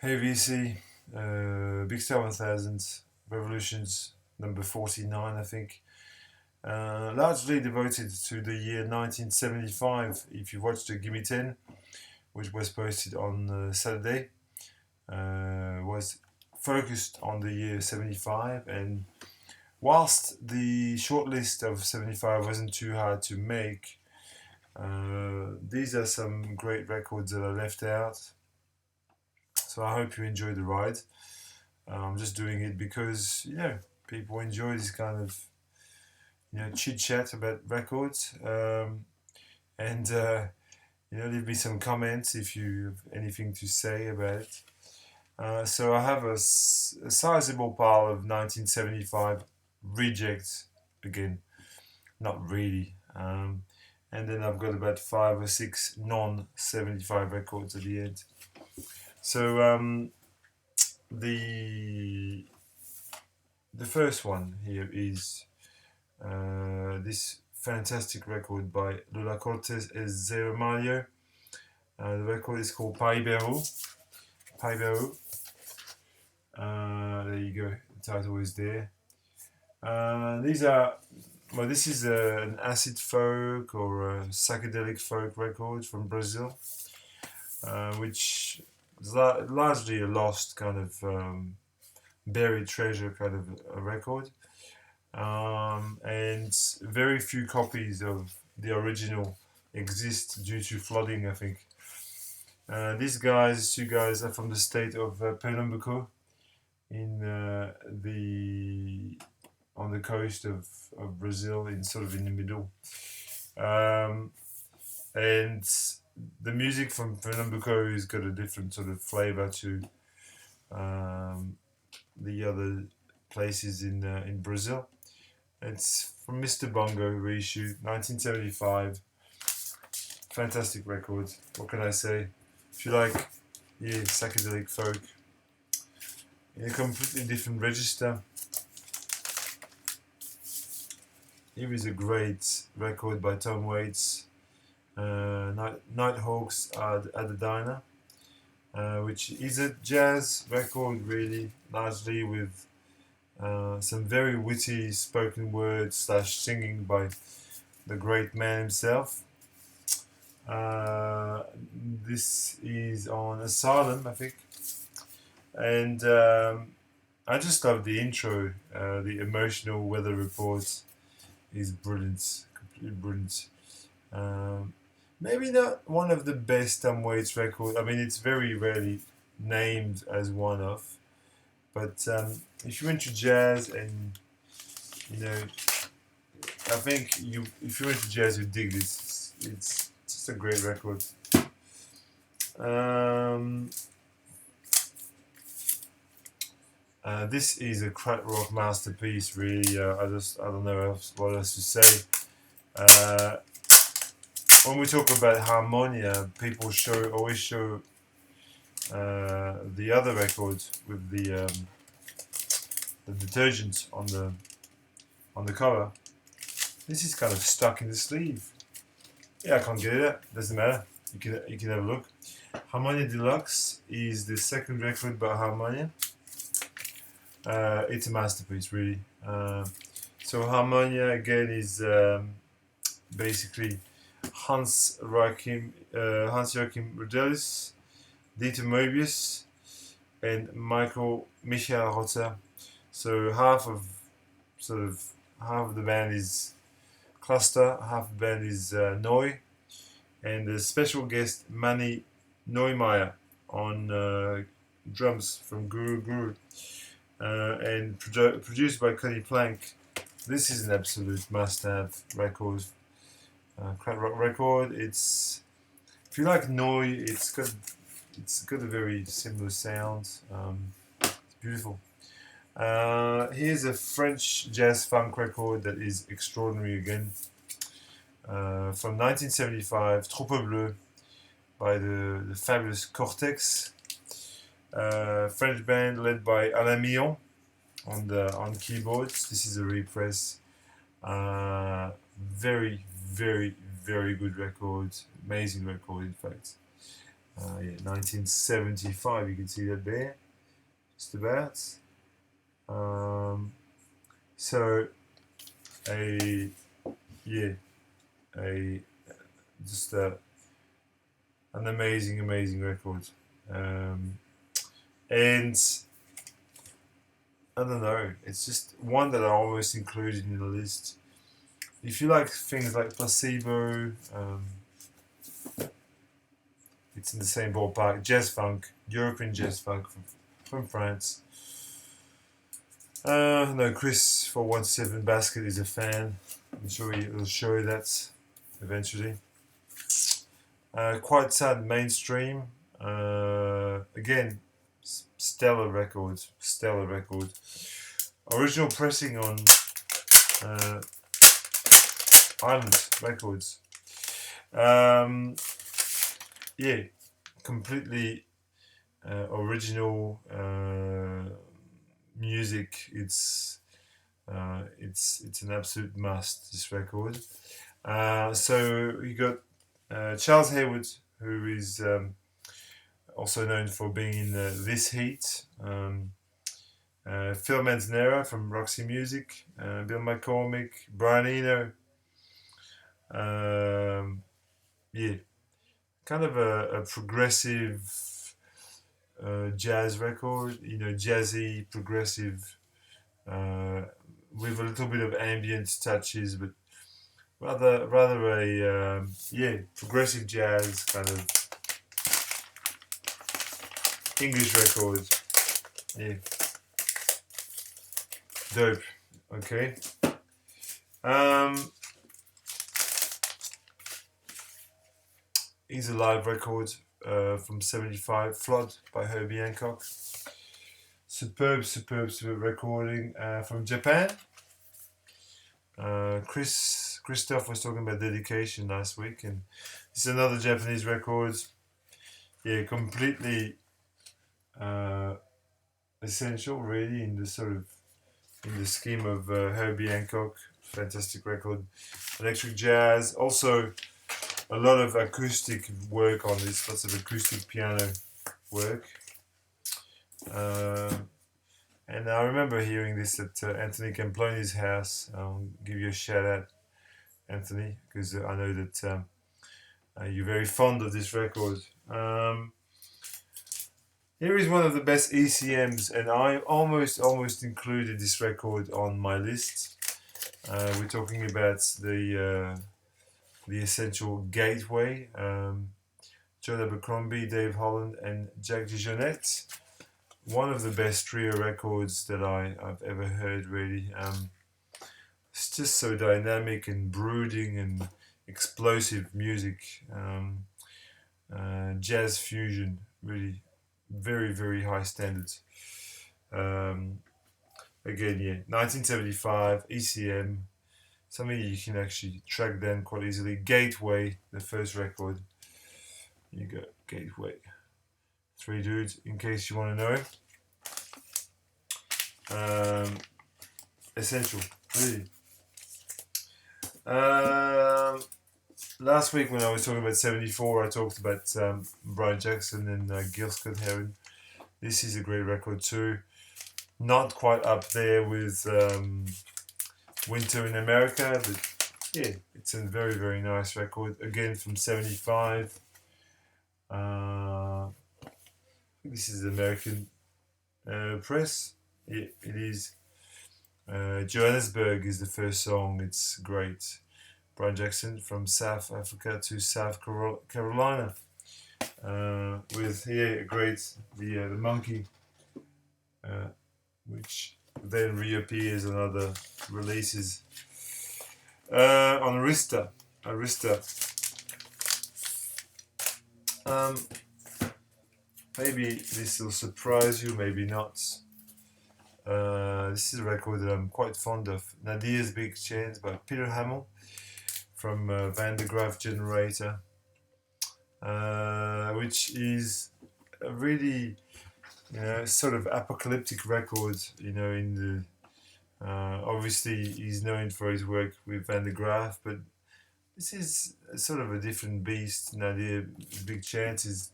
Hey VC, Big Star 1000, Revolutions number 49, I think. Largely devoted to the year 1975. If you watched the Gimme 10, which was posted on Saturday, was focused on the year 75. And whilst the shortlist of 75 wasn't too hard to make, these are some great records that are left out. So I hope you enjoy the ride. I'm just doing it because people enjoy this kind of chit chat about records, and leave me some comments if you have anything to say about it. So I have a sizable pile of 1975 rejects again, not really. And then I've got about 5 or 6 non-75 records at the end. So the first one here is this fantastic record by Lola Cortez and Zero Mario. The record is called Paibero. Paibero. There you go. The title is there. This is an acid folk or a psychedelic folk record from Brazil, which is largely a lost kind of buried treasure kind of a record. And very few copies of the original exist due to flooding, I think. These two guys, are from the state of Pernambuco, on the coast of Brazil, in the middle. And the music from Pernambuco has got a different sort of flavor to the other places in Brazil. It's from Mr. Bongo, reissue 1975. Fantastic record. What can I say? If you like, psychedelic folk in a completely different register. Here is a great record by Tom Waits, Nighthawks at the Diner, which is a jazz record, really, largely with some very witty spoken word / singing by the great man himself. This is on Asylum, I think, and I just love the intro. The emotional weather report is brilliant, completely brilliant. Maybe not one of the best Tom Waits records. I mean, it's very rarely named as one of, but if you're into jazz and I think if you're into jazz, you dig this. It's just a great record. This is a crack rock masterpiece, really. I don't know what else to say. When we talk about Harmonia, people always show the other records with the detergent on the cover. This is kind of stuck in the sleeve. Yeah, I can't get it out. Doesn't matter. You can have a look. Harmonia Deluxe is the second record by Harmonia. It's a masterpiece, really. So Harmonia again is basically Hans-Joachim Rodelis, Dieter Moebius, and Michael Rotter. So half of the band is Cluster, half the band is Neu, and the special guest Manny Neumeier on drums from Guru Guru, and produced by Connie Plank. This is an absolute must-have record, crack rock record. If you like Neu, it's got a very similar sound. It's beautiful. Here's a French jazz funk record that is extraordinary again. From 1975, Troupe Bleue by the fabulous Cortex, French band led by Alain Millon on keyboards. This is a repress. Very, very, very good record. Amazing record, in fact. Yeah, 1975. You can see that there, just about. So a yeah a just an amazing record, and I don't know, it's just one that I almost included in the list. If you like things like Placebo, it's in the same ballpark. Jazz funk, European jazz funk from France. No, Chris for 17 Basket is a fan. I'm sure he'll show you that eventually. Quite sad mainstream. Again, stellar record. Stellar record. Original pressing on uh, Island Records. Yeah, completely original music. It's an absolute must. This record. So you got Charles Haywood, who is also known for being in This Heat. Phil Manzanera from Roxy Music, Bill McCormick, Brian Eno. Yeah, kind of a progressive jazz record, jazzy, progressive, with a little bit of ambient touches, but rather a progressive jazz kind of English record. Yeah, dope. Okay. He's a live record from '75, Flood by Herbie Hancock. Superb recording from Japan. Christoph was talking about Dedication last week, and this is another Japanese record. Yeah, completely essential, really, in the scheme of Herbie Hancock. Fantastic record, electric jazz. Also, a lot of acoustic work on this. Lots of acoustic piano work. And I remember hearing this at Anthony Camploni's house. I'll give you a shout out, Anthony, because I know that you're very fond of this record. Here is one of the best ECMs, and I almost included this record on my list. We're talking about the essential Gateway. John Abercrombie, Dave Holland, and Jack DeJohnette. One of the best trio records that I've ever heard, really. It's just so dynamic and brooding and explosive music. Jazz fusion, really very high standards. Again, yeah, 1975, ECM, something you can actually track down quite easily. Gateway, the first record. You go, Gateway. Three dudes, in case you want to know. Essential, really. Last week when I was talking about 74, I talked about Brian Jackson and Gil Scott Heron. This is a great record too. Not quite up there with Winter in America, but yeah, it's a very nice record. Again from 75. This is American press. Yeah, it is. Johannesburg is the first song. It's great. Brian Jackson from South Africa to South Carolina, with a great the monkey, which then reappears on other releases on Arista. Maybe this will surprise you, maybe not. This is a record that I'm quite fond of. Nadia's Big Chains by Peter Hamill from Van de Graaff Generator, which is a really, sort of apocalyptic record. In the obviously he's known for his work with Van de Graaff, but this is sort of a different beast. Nadia's Big Chance is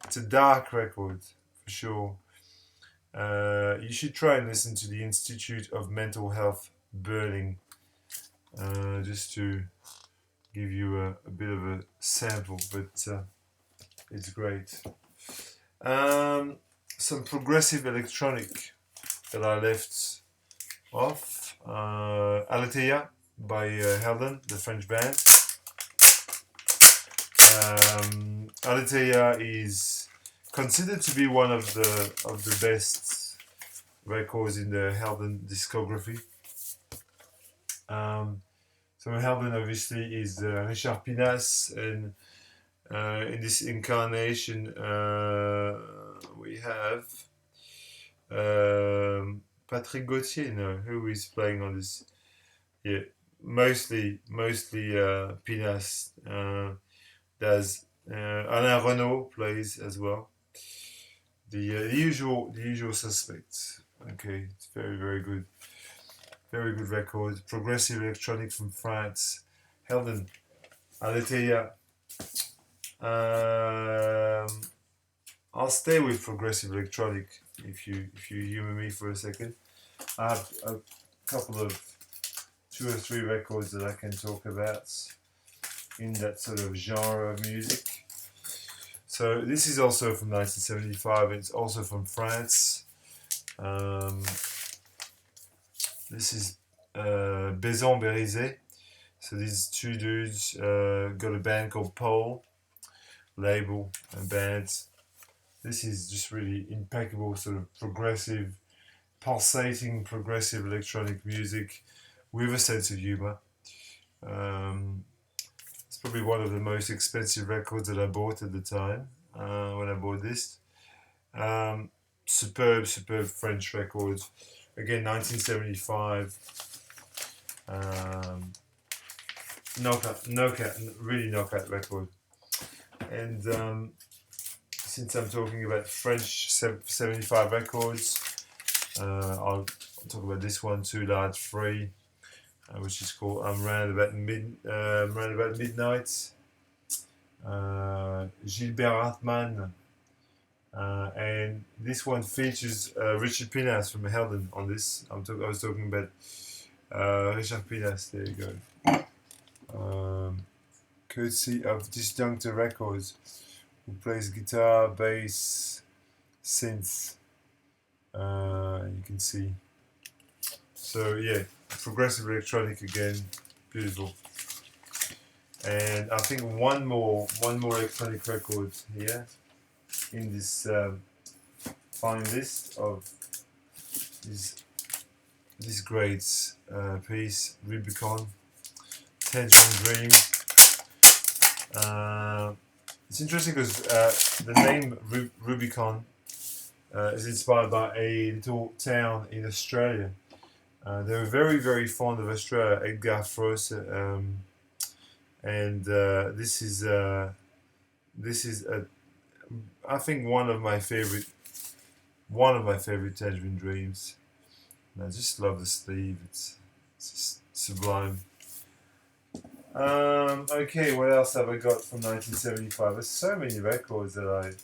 It's a dark record for sure. You should try and listen to the Institute of Mental Health Burning, just to give you a bit of a sample, but it's great. Some progressive electronic that I left off. Aletheia by Helden, the French band. Aletheia is considered to be one of the best records in the Helden discography. So Helden obviously is Richard Pinas, and in this incarnation we have Patrick Gauthier, no, who is playing on this. Yeah, mostly Pinas. There's Alain Renaud plays as well. The usual suspects. Okay, it's very good. Very good record. Progressive electronic from France. Helden. Aletheia. I'll stay with progressive electronic if you humor me for a second. I have a couple of 2 or 3 records that I can talk about in that sort of genre of music. So this is also from 1975. It's also from France. This is Bézon Bérisé. So these 2 dudes got a band called Pole, label and band. This is just really impeccable, sort of progressive, pulsating progressive electronic music with a sense of humor. It's probably one of the most expensive records that I bought at the time when I bought this. Superb French record. Again, 1975. Really knockout record. And since I'm talking about French 75 records, I'll talk about this one too, Large Free, which is called Round About Midnight. Gilbert Hartmann, and this one features Richard Pinas from Helden on this. I was talking about Richard Pinas. There you go. Courtesy of Disjunctor Records, who plays guitar, bass, synth. You can see. So yeah, progressive electronic again, beautiful. And I think one more electronic record here in this fine list of this great piece, Rubicon, Tangerine Dream. It's interesting because the name Rubicon is inspired by a little town in Australia. They were very fond of Australia, Edgar Froese, and this is I think one of my favorite Tangerine Dreams. And I just love the sleeve. It's just sublime. Okay, what else have I got from 1975? There's so many records that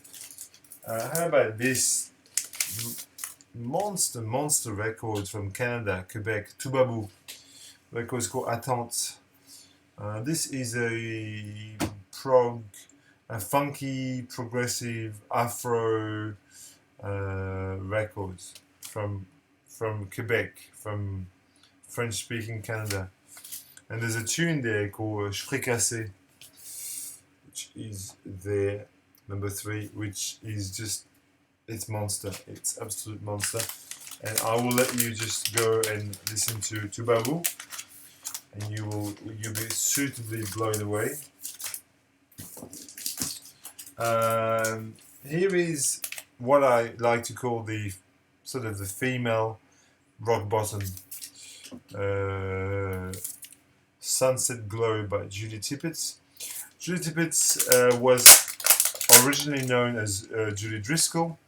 how about this monster record from Canada, Quebec, Toubabou. The record is called Attente. This is a funky, progressive, Afro record from Quebec, from French-speaking Canada. And there's a tune there called Fricassé, which is their number 3, which is just, it's monster. It's absolute monster. And I will let you just go and listen to Toubabou, and you'll be suitably blown away. Here is what I like to call the sort of the female rock bottom. Sunset Glow by Julie Tippett. Julie Tippett was originally known as Julie Driscoll,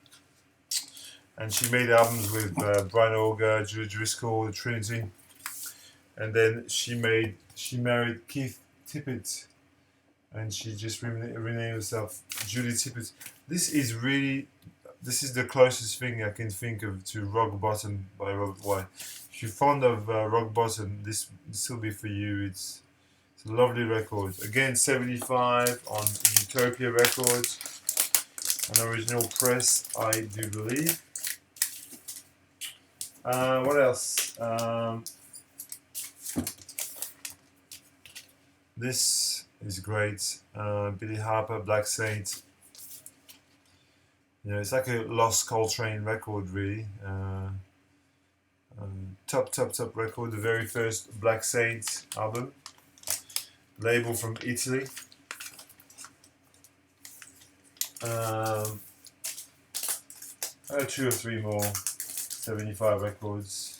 and she made albums with Brian Auger, Julie Driscoll, the Trinity, and then she married Keith Tippett, and she just renamed herself Julie Tippett. This is really, this is the closest thing I can think of to Rock Bottom by Robert White. If you're fond of Rock Bottom, this will be for you. It's a lovely record. Again, 75 on Utopia Records, an original press, I do believe. What else? This is great. Billy Harper, Black Saint. You know, it's like a Lost Coltrane record, really. Top record. The very first Black Saint album. Label from Italy. Two or three more 75 records,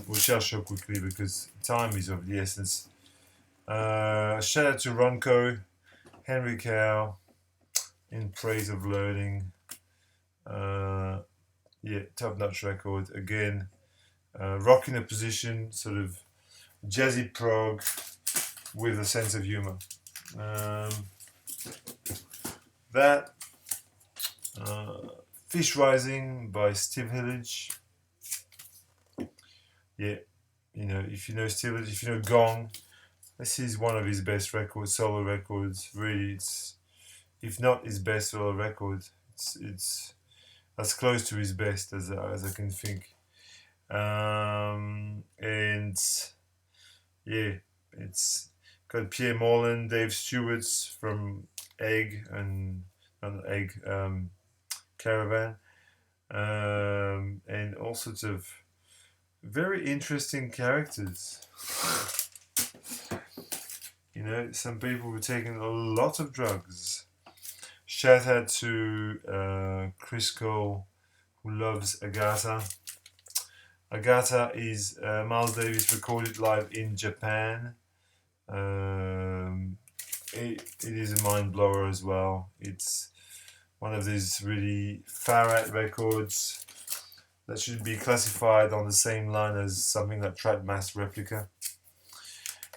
which I'll show quickly because time is of the essence. Shout out to Reco, Henry Cow, In Praise of Learning. Yeah, top-notch record. Again, rock in a position, sort of jazzy prog with a sense of humor. That Fish Rising by Steve Hillage. Yeah, you know, if you know Steve Hillage, if you know Gong, this is one of his best records, solo records. Really, it's, if not his best solo record, it's as close to his best as I can think. And yeah, it's got Pierre Morland, Dave Stewart's from Egg and not Egg, Caravan, and all sorts of very interesting characters. You know, some people were taking a lot of drugs. Shout out to Chris Cole, who loves Agatha. Agatha is Miles Davis recorded live in Japan. It is a mind blower as well. It's one of these really far-out records that should be classified on the same line as something like Trap Mass Replica.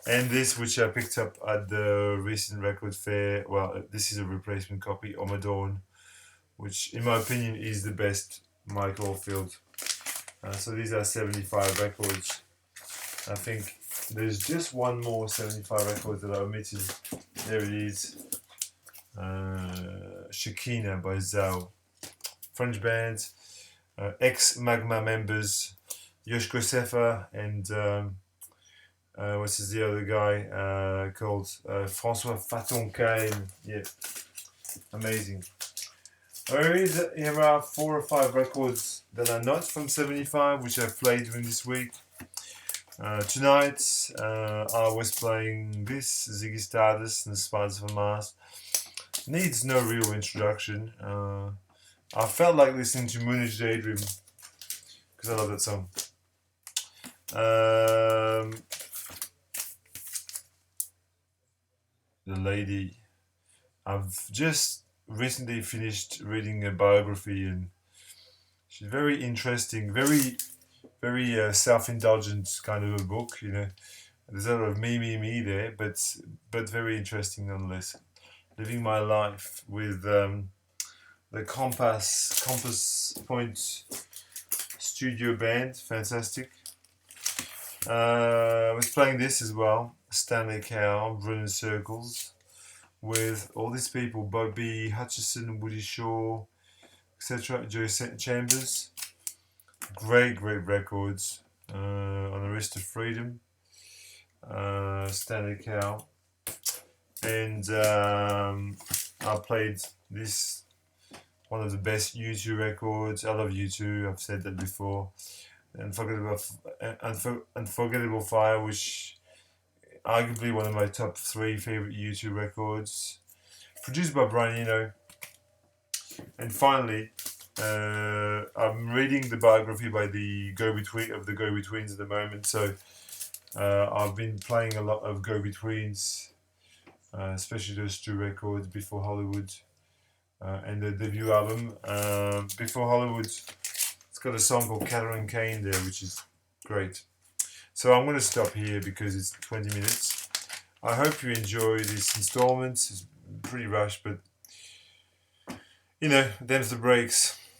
And this, which I picked up at the recent record fair, well, this is a replacement copy, Omadorn, which in my opinion is the best Mike Oldfield. So these are 75 records. I think there's just one more 75 record that I omitted. There it is. Shekinah by Zao. French band. Ex-Magma members. Yoshko Sefa and what's the other guy called? François Faton-Caen. Yeah. Amazing. Here are 4 or 5 records that are not from 75, which I've played during this week. Tonight, I was playing this, Ziggy Stardust and the Spiders from Mars. Needs no real introduction. I felt like listening to Moonage Daydream, because I love that song. The Lady. I've just recently finished reading a biography, and she's very interesting, very self-indulgent kind of a book. You know, there's a lot of me there, but very interesting nonetheless. Living my life with the Compass Point Studio Band, fantastic. I was playing this as well, Stella Cal, Running Circles, with all these people, Bobby Hutcherson, Woody Shaw, etc., Joe Chambers. Great records on the Wrist of Freedom, Stanley Cow, and I played this, one of the best U2 records. I love U2, I've said that before. Unforgettable Fire, which arguably one of my top 3 favorite U2 records, produced by Brian Eno. And finally, I'm reading the biography by the Go-Betweens at the moment, so I've been playing a lot of Go-Betweens, especially those 2 records, Before Hollywood and the debut album. Before Hollywood, it's got a song called Catherine Kane there, which is great. So I'm going to stop here because it's 20 minutes. I hope you enjoy this installment. It's pretty rushed, but you know, them's the breaks.